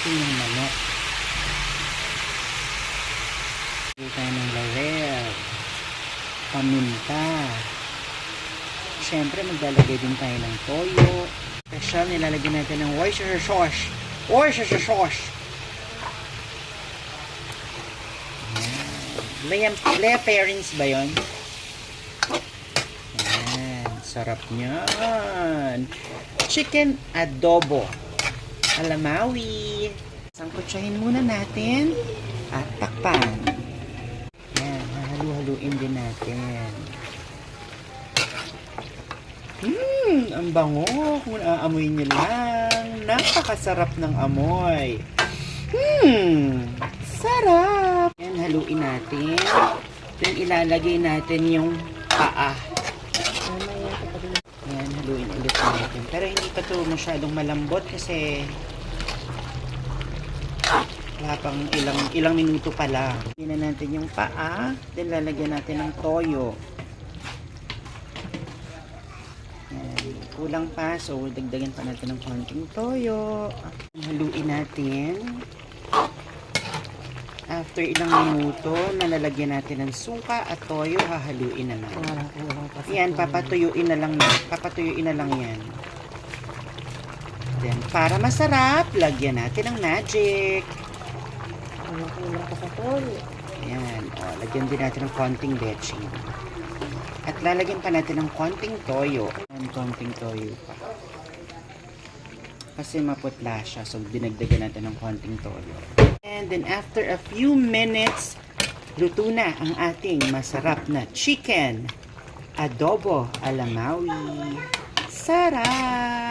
natin yung manok. Lagyan tayo ng laurel, paminta. Siyempre, maglalagay din tayo ng toyo. Special, nilalagyan natin ng Worcestershire sauce. Worcestershire sauce. Lea pairings ba yun? Ayan, sarap niyan. Chicken adobo. Alamawi. Sangkutsahin muna natin at takpan. Ayan, hahalu-haluin din natin. Ang bango. Kung aamoy nyo lang. Napakasarap ng amoy. Sarap. Ayan, haluin natin. Then, ilalagay natin yung paa. Ayan, haluin ulit natin. Pero hindi pa ito masyadong malambot kasi wala pang ilang minuto pa lang. Tingnan natin yung paa. Then, lalagyan natin ng toyo. Ayan, kulang pa. So, dagdagan pa natin ng konting toyo. Haluin natin. After ilang minuto, nalalagyan natin ng suka at toyo, hahaluin na lang. Yan, papatuyuin na lang yan. Then, para masarap, lagyan natin ng magic. Yan, lagyan din natin ng konting leching. At lalagyan pa natin ng konting toyo. Konting toyo pa. Kasi maputla siya, so dinagdagan natin ng konting toyo. And then after a few minutes, luto na ang ating masarap na chicken adobo alamawi. Sarap!